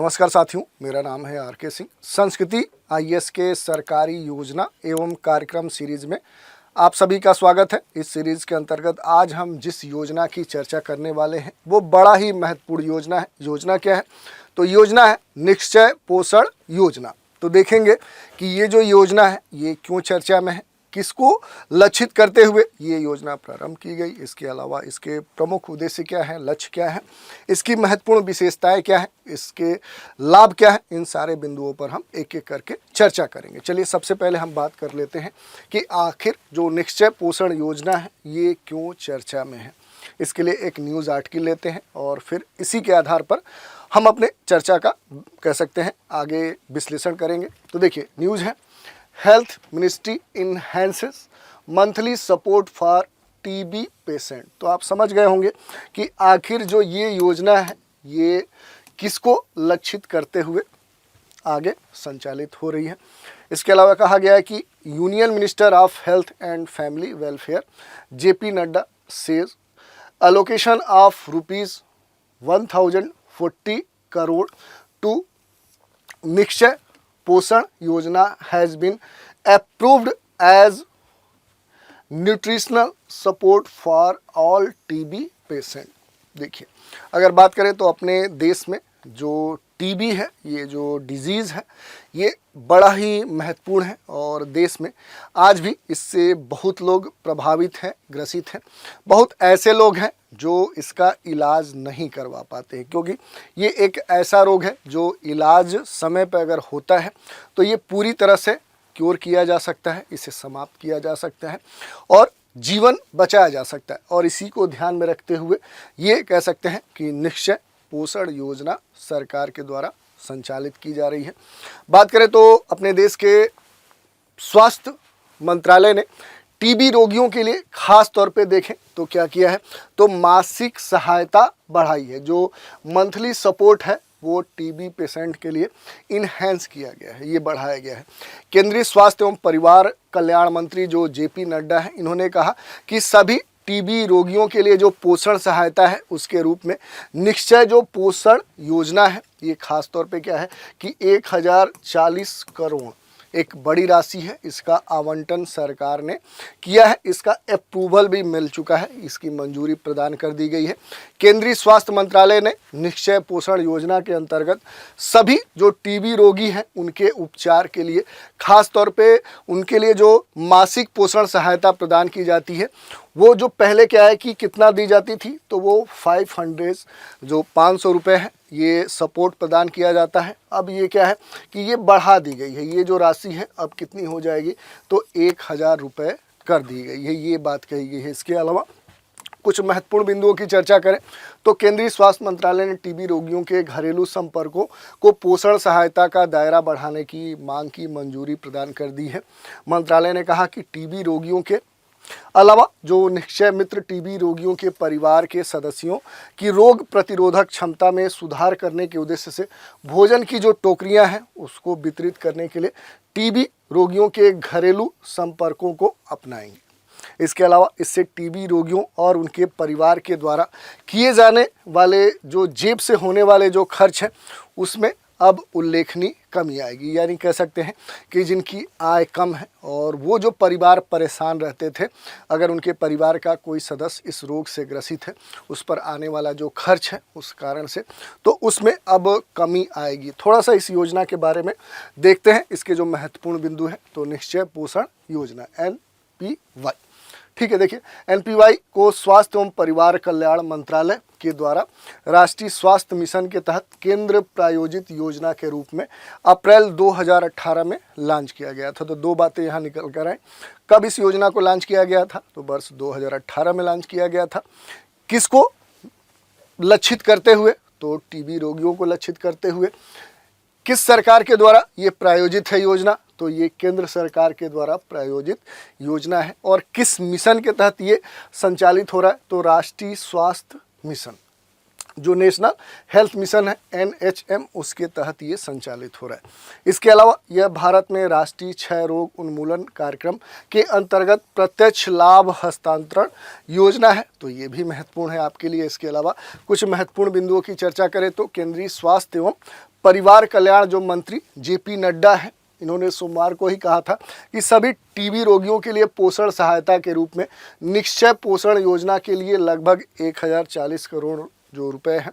नमस्कार साथियों, मेरा नाम है आर के सिंह। संस्कृति आईएएस के सरकारी योजना एवं कार्यक्रम सीरीज में आप सभी का स्वागत है। इस सीरीज के अंतर्गत आज हम जिस योजना की चर्चा करने वाले हैं वो बड़ा ही महत्वपूर्ण योजना है। योजना क्या है? तो योजना है निश्चय पोषण योजना। तो देखेंगे कि ये जो योजना है ये क्यों चर्चा में है, किसको लक्षित करते हुए ये योजना प्रारंभ की गई, इसके अलावा इसके प्रमुख उद्देश्य क्या है, लक्ष्य क्या है, इसकी महत्वपूर्ण विशेषताएं क्या है, इसके लाभ क्या है, इन सारे बिंदुओं पर हम एक एक करके चर्चा करेंगे। चलिए सबसे पहले हम बात कर लेते हैं कि आखिर जो निश्चय पोषण योजना है ये क्यों चर्चा में है। इसके लिए एक न्यूज़ आर्टिकल लेते हैं और फिर इसी के आधार पर हम अपने चर्चा का कह सकते हैं आगे विश्लेषण करेंगे। तो देखिए न्यूज़ है, health ministry enhances monthly support for TB patient. तो आप समझ गए होंगे कि आखिर जो ये योजना है ये किसको लक्षित करते हुए आगे संचालित हो रही है। इसके अलावा कहा गया है कि union minister of health and family welfare JP Nadda says allocation of rupees 1040 crore to निश्चय पोषण योजना has been approved as nutritional support for all TB patient। देखिए अगर बात करें तो अपने देश में जो टीबी है, ये जो डिजीज़ है ये बड़ा ही महत्वपूर्ण है और देश में आज भी इससे बहुत लोग प्रभावित हैं, ग्रसित हैं। बहुत ऐसे लोग हैं जो इसका इलाज नहीं करवा पाते हैं, क्योंकि ये एक ऐसा रोग है जो इलाज समय पर अगर होता है तो ये पूरी तरह से क्योर किया जा सकता है, इसे समाप्त किया जा सकता है और जीवन बचाया जा सकता है। और इसी को ध्यान में रखते हुए ये कह सकते हैं कि निश्चय पोषण योजना सरकार के द्वारा संचालित की जा रही है। बात करें तो अपने देश के स्वास्थ्य मंत्रालय ने टीबी रोगियों के लिए खास तौर पे देखें तो क्या किया है, तो मासिक सहायता बढ़ाई है। जो मंथली सपोर्ट है वो टीबी पेशेंट के लिए इनहेंस किया गया है, ये बढ़ाया गया है। केंद्रीय स्वास्थ्य एवं परिवार कल्याण मंत्री जो जेपी नड्डा है, इन्होंने कहा कि सभी टीबी रोगियों के लिए जो पोषण सहायता है उसके रूप में निश्चय जो पोषण योजना है ये खास तौर पे क्या है कि 1040 करोड़ एक बड़ी राशि है, इसका आवंटन सरकार ने किया है। इसका अप्रूवल भी मिल चुका है, इसकी मंजूरी प्रदान कर दी गई है। केंद्रीय स्वास्थ्य मंत्रालय ने निश्चय पोषण योजना के अंतर्गत सभी जो टीबी रोगी हैं उनके उपचार के लिए खास तौर पे उनके लिए जो मासिक पोषण सहायता प्रदान की जाती है वो जो पहले क्या है कि कितना दी जाती थी, तो वो 500 जो 500 रुपये है ये सपोर्ट प्रदान किया जाता है। अब ये क्या है कि ये बढ़ा दी गई है, ये जो राशि है अब कितनी हो जाएगी, तो 1000 रुपये कर दी गई है, ये बात कही गई है। इसके अलावा कुछ महत्वपूर्ण बिंदुओं की चर्चा करें तो केंद्रीय स्वास्थ्य मंत्रालय ने टीबी रोगियों के घरेलू संपर्कों को पोषण सहायता का दायरा बढ़ाने की मांग की मंजूरी प्रदान कर दी है। मंत्रालय ने कहा कि टीबी रोगियों के अलावा जो निश्चय मित्र टीबी रोगियों के परिवार के सदस्यों की रोग प्रतिरोधक क्षमता में सुधार करने के उद्देश्य से भोजन की जो टोकरियां हैं उसको वितरित करने के लिए टीबी रोगियों के घरेलू संपर्कों को अपनाएंगे। इसके अलावा इससे टीबी रोगियों और उनके परिवार के द्वारा किए जाने वाले जो जेब से होने वाले जो खर्च हैं उसमें अब उल्लेखनीय कमी आएगी। यानी कह सकते हैं कि जिनकी आय कम है और वो जो परिवार परेशान रहते थे, अगर उनके परिवार का कोई सदस्य इस रोग से ग्रसित है उस पर आने वाला जो खर्च है उस कारण से तो उसमें अब कमी आएगी। थोड़ा सा इस योजना के बारे में देखते हैं, इसके जो महत्वपूर्ण बिंदु हैं। तो निश्चय पोषण योजना NPY, ठीक है। देखिए NPY को स्वास्थ्य एवं परिवार कल्याण मंत्रालय के द्वारा राष्ट्रीय स्वास्थ्य मिशन के तहत केंद्र प्रायोजित योजना के रूप में अप्रैल 2018 में लॉन्च किया गया था। तो दो बातें यहाँ निकल कर आए। कब इस योजना को लॉन्च किया गया था, तो वर्ष 2018 में लॉन्च किया गया था। किसको लक्षित करते हुए, तो टीबी रोगियों को लक्षित करते हुए। किस सरकार के द्वारा ये प्रायोजित है योजना, तो ये केंद्र सरकार के द्वारा प्रायोजित योजना है। और किस मिशन के तहत ये संचालित हो रहा है, तो राष्ट्रीय स्वास्थ्य मिशन जो नेशनल हेल्थ मिशन है NHM उसके तहत ये संचालित हो रहा है। इसके अलावा यह भारत में राष्ट्रीय क्षय रोग उन्मूलन कार्यक्रम के अंतर्गत प्रत्यक्ष लाभ हस्तांतरण योजना है, तो ये भी महत्वपूर्ण है आपके लिए। इसके अलावा कुछ महत्वपूर्ण बिंदुओं की चर्चा करें तो केंद्रीय स्वास्थ्य एवं परिवार कल्याण जो मंत्री जेपी नड्डा है, इन्होंने सोमवार को ही कहा था कि सभी टीबी रोगियों के लिए पोषण सहायता के रूप में निश्चय पोषण योजना के लिए लगभग 1040 करोड़ जो रुपए हैं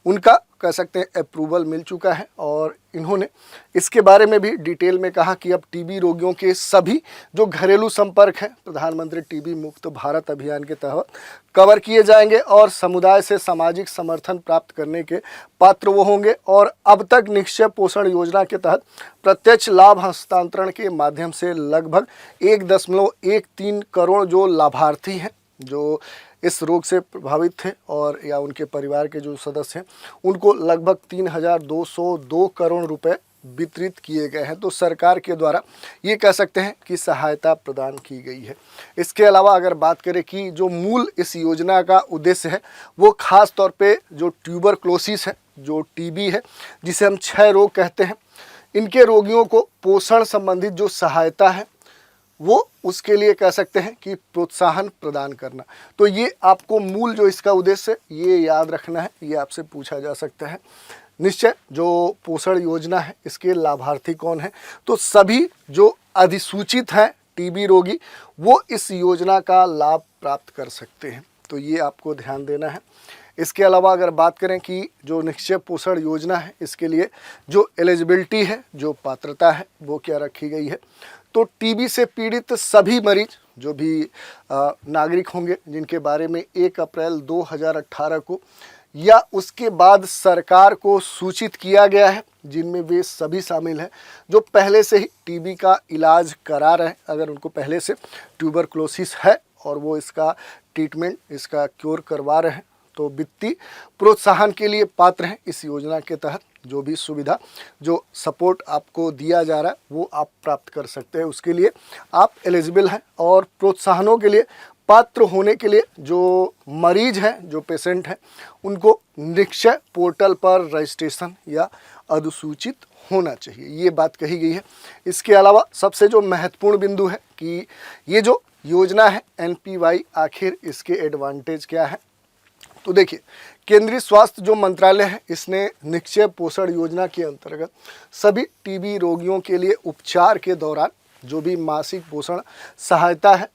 उनका कह सकते हैं अप्रूवल मिल चुका है। और इन्होंने इसके बारे में भी डिटेल में कहा कि अब टीबी रोगियों के सभी जो घरेलू संपर्क हैं प्रधानमंत्री टीबी मुक्त भारत अभियान के तहत कवर किए जाएंगे और समुदाय से सामाजिक समर्थन प्राप्त करने के पात्र वो होंगे। और अब तक निश्चय पोषण योजना के तहत प्रत्यक्ष लाभ हस्तांतरण के माध्यम से लगभग 1.13 करोड़ जो लाभार्थी हैं जो इस रोग से प्रभावित थे और या उनके परिवार के जो सदस्य हैं उनको लगभग 3,202 करोड़ रुपए वितरित किए गए हैं। तो सरकार के द्वारा ये कह सकते हैं कि सहायता प्रदान की गई है। इसके अलावा अगर बात करें कि जो मूल इस योजना का उद्देश्य है वो खास तौर पे जो ट्यूबरक्लोसिस है, जो टीबी है, जिसे हम क्षय रोग कहते हैं, इनके रोगियों को पोषण संबंधित जो सहायता है वो उसके लिए कह सकते हैं कि प्रोत्साहन प्रदान करना। तो ये आपको मूल जो इसका उद्देश्य ये याद रखना है, ये आपसे पूछा जा सकता है। निश्चय जो पोषण योजना है इसके लाभार्थी कौन है, तो सभी जो अधिसूचित हैं टीबी रोगी वो इस योजना का लाभ प्राप्त कर सकते हैं। तो ये आपको ध्यान देना है। इसके अलावा अगर बात करें कि जो निश्चय पोषण योजना है इसके लिए जो एलिजिबिलिटी है, जो पात्रता है वो क्या रखी गई है, तो टीबी से पीड़ित सभी मरीज जो भी नागरिक होंगे जिनके बारे में 1 अप्रैल 2018 को या उसके बाद सरकार को सूचित किया गया है, जिनमें वे सभी शामिल हैं जो पहले से ही टीबी का इलाज करा रहे हैं। अगर उनको पहले से ट्यूबरक्लोसिस है और वो इसका ट्रीटमेंट, इसका क्योर करवा रहे हैं तो वित्तीय प्रोत्साहन के लिए पात्र हैं। इस योजना के तहत जो भी सुविधा, जो सपोर्ट आपको दिया जा रहा है वो आप प्राप्त कर सकते हैं। उसके लिए आप एलिजिबल हैं और प्रोत्साहनों के लिए पात्र होने के लिए जो मरीज हैं, जो पेशेंट हैं, उनको निश्चय पोर्टल पर रजिस्ट्रेशन या अधिसूचित होना चाहिए, ये बात कही गई है। इसके अलावा सबसे जो महत्वपूर्ण बिंदु है कि ये जो योजना है NPY, आखिर इसके एडवांटेज क्या है। तो देखिए, केंद्रीय स्वास्थ्य जो मंत्रालय है इसने निश्चय पोषण योजना के अंतर्गत सभी टीबी रोगियों के लिए उपचार के दौरान जो भी मासिक पोषण सहायता है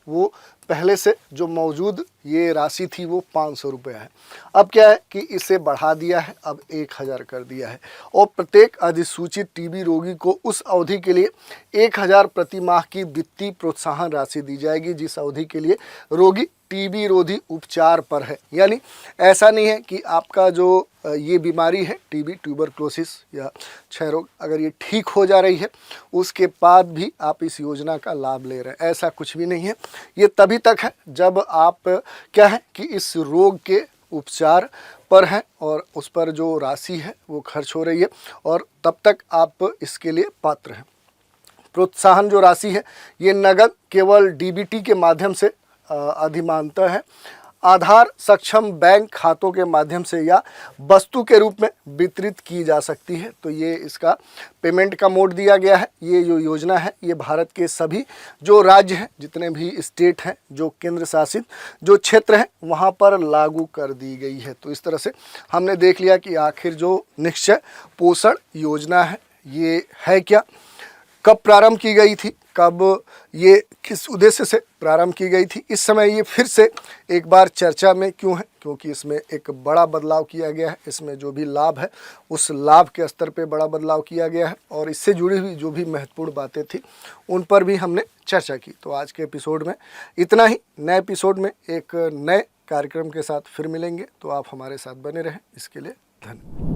वो पहले से जो मौजूद ये राशि थी वो 500 रुपये है। अब क्या है कि इसे बढ़ा दिया है, अब 1000 कर दिया है और प्रत्येक अधिसूचित टीबी रोगी को उस अवधि के लिए 1000 प्रति माह की वित्तीय प्रोत्साहन राशि दी जाएगी जिस अवधि के लिए रोगी टीबी रोधी उपचार पर है। यानी ऐसा नहीं है कि आपका जो ये बीमारी है टीबी, ट्यूबरक्लोसिस या क्षय रोग, अगर ये ठीक हो जा रही है उसके बाद भी आप इस योजना का लाभ ले रहे हैं, ऐसा कुछ भी नहीं है। ये तभी तक है जब आप क्या है कि इस रोग के उपचार पर हैं और उस पर जो राशि है वो खर्च हो रही है और तब तक आप इसके लिए पात्र हैं। प्रोत्साहन जो राशि है ये नगद केवल DBT के माध्यम से अधिमानतः है, आधार सक्षम बैंक खातों के माध्यम से या वस्तु के रूप में वितरित की जा सकती है। तो ये इसका पेमेंट का मोड दिया गया है। ये जो योजना है ये भारत के सभी जो राज्य हैं, जितने भी स्टेट हैं, जो केंद्र शासित जो क्षेत्र हैं वहाँ पर लागू कर दी गई है। तो इस तरह से हमने देख लिया कि आखिर जो निश्चय पोषण योजना है ये क्या, कब प्रारंभ की गई थी, कब ये किस उद्देश्य से प्रारंभ की गई थी, इस समय ये फिर से एक बार चर्चा में क्यों है, क्योंकि इसमें एक बड़ा बदलाव किया गया है। इसमें जो भी लाभ है उस लाभ के स्तर पे बड़ा बदलाव किया गया है और इससे जुड़ी हुई जो भी महत्वपूर्ण बातें थी उन पर भी हमने चर्चा की। तो आज के एपिसोड में इतना ही। नए एपिसोड में एक नए कार्यक्रम के साथ फिर मिलेंगे, तो आप हमारे साथ बने रहें। इसके लिए धन्यवाद।